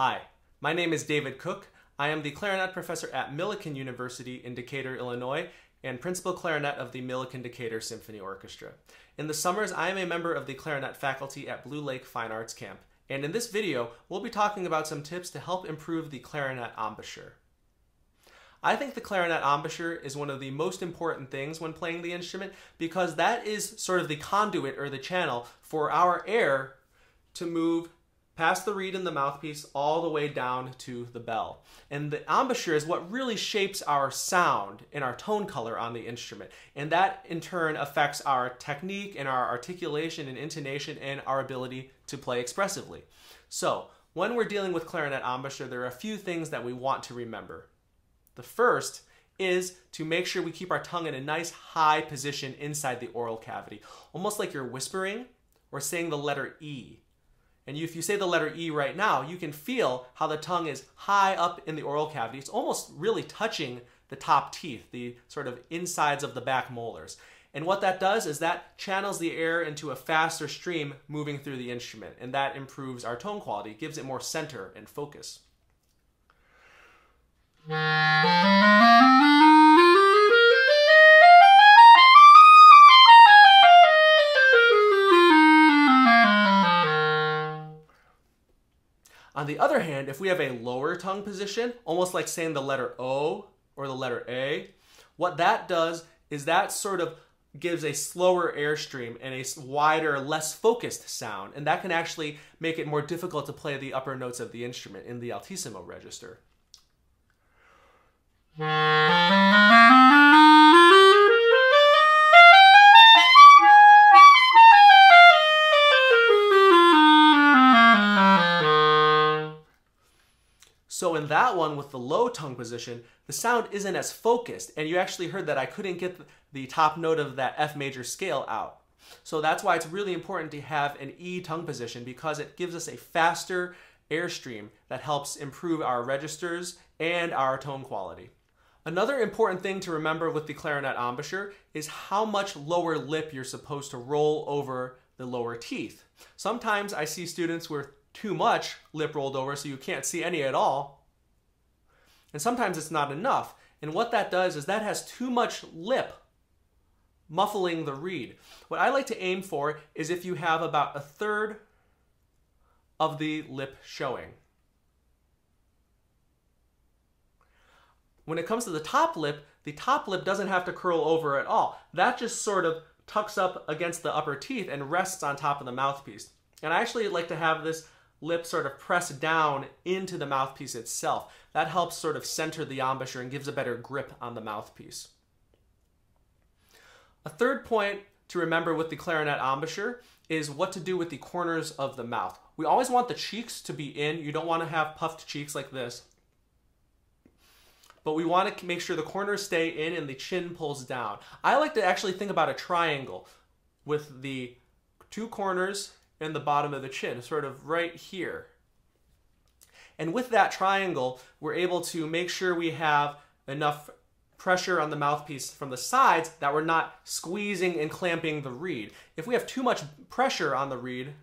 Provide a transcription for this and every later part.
Hi, my name is David Cook. I am the clarinet professor at Millikan University in Decatur, Illinois, and principal clarinet of the Millikan-Decatur Symphony Orchestra. In the summers, I am a member of the clarinet faculty at LoveBlueLake Fine Arts Camp, and in this video, we'll be talking about some tips to help improve the clarinet embouchure. I think the clarinet embouchure is one of the most important things when playing the instrument because that is sort of the conduit or the channel for our air to move past the reed in the mouthpiece all the way down to the bell. And the embouchure is what really shapes our sound and our tone color on the instrument. And that in turn affects our technique and our articulation and intonation and our ability to play expressively. So when we're dealing with clarinet embouchure, there are a few things that we want to remember. The first is to make sure we keep our tongue in a nice high position inside the oral cavity, almost like you're whispering or saying the letter E. And if you say the letter E right now, you can feel how the tongue is high up in the oral cavity. It's almost really touching the top teeth, the sort of insides of the back molars. And what that does is that channels the air into a faster stream moving through the instrument, and that improves our tone quality, gives it more center and focus. On the other hand, if we have a lower tongue position, almost like saying the letter O or the letter A, what that does is that sort of gives a slower airstream and a wider, less focused sound, and that can actually make it more difficult to play the upper notes of the instrument in the altissimo register. So in that one with the low tongue position, the sound isn't as focused, and you actually heard that I couldn't get the top note of that F major scale out. So that's why it's really important to have an E tongue position, because it gives us a faster airstream that helps improve our registers and our tone quality. Another important thing to remember with the clarinet embouchure is how much lower lip you're supposed to roll over the lower teeth. Sometimes I see students with too much lip rolled over so you can't see any at all. And sometimes it's not enough. And what that does is that has too much lip muffling the reed. What I like to aim for is if you have about a third of the lip showing. When it comes to the top lip doesn't have to curl over at all. That just sort of tucks up against the upper teeth and rests on top of the mouthpiece. And I actually like to have this lip sort of press down into the mouthpiece itself. That helps sort of center the embouchure and gives a better grip on the mouthpiece. A third point to remember with the clarinet embouchure is what to do with the corners of the mouth. We always want the cheeks to be in. You don't want to have puffed cheeks like this. But we want to make sure the corners stay in and the chin pulls down. I like to actually think about a triangle with the two corners and the bottom of the chin, sort of right here. And with that triangle, we're able to make sure we have enough pressure on the mouthpiece from the sides that we're not squeezing and clamping the reed. If we have too much pressure on the reed,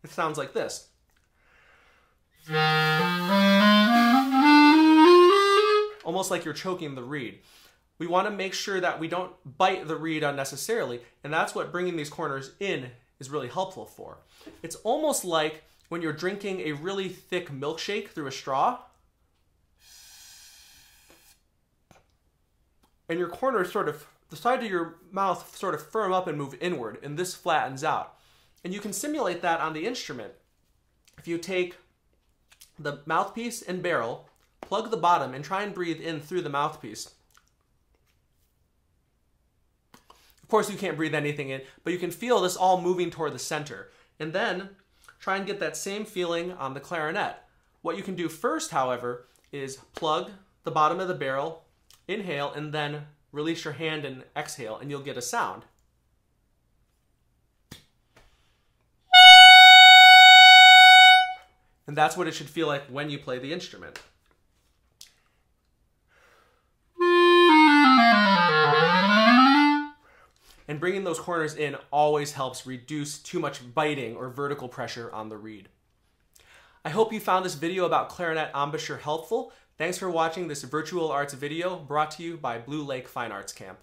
it sounds like this. Almost like you're choking the reed. We want to make sure that we don't bite the reed unnecessarily, and that's what bringing these corners in is really helpful for. It's almost like when you're drinking a really thick milkshake through a straw, and your corners sort of, the side of your mouth sort of firm up and move inward, and this flattens out. And you can simulate that on the instrument. If you take the mouthpiece and barrel, plug the bottom, and try and breathe in through the mouthpiece. Of course, you can't breathe anything in, but you can feel this all moving toward the center. And then try and get that same feeling on the clarinet. What you can do first, however, is plug the bottom of the barrel, inhale, and then release your hand and exhale, and you'll get a sound. And that's what it should feel like when you play the instrument. And bringing those corners in always helps reduce too much biting or vertical pressure on the reed. I hope you found this video about Clarinet Embouchure helpful. Thanks for watching this virtual arts video brought to you by Blue Lake Fine Arts Camp.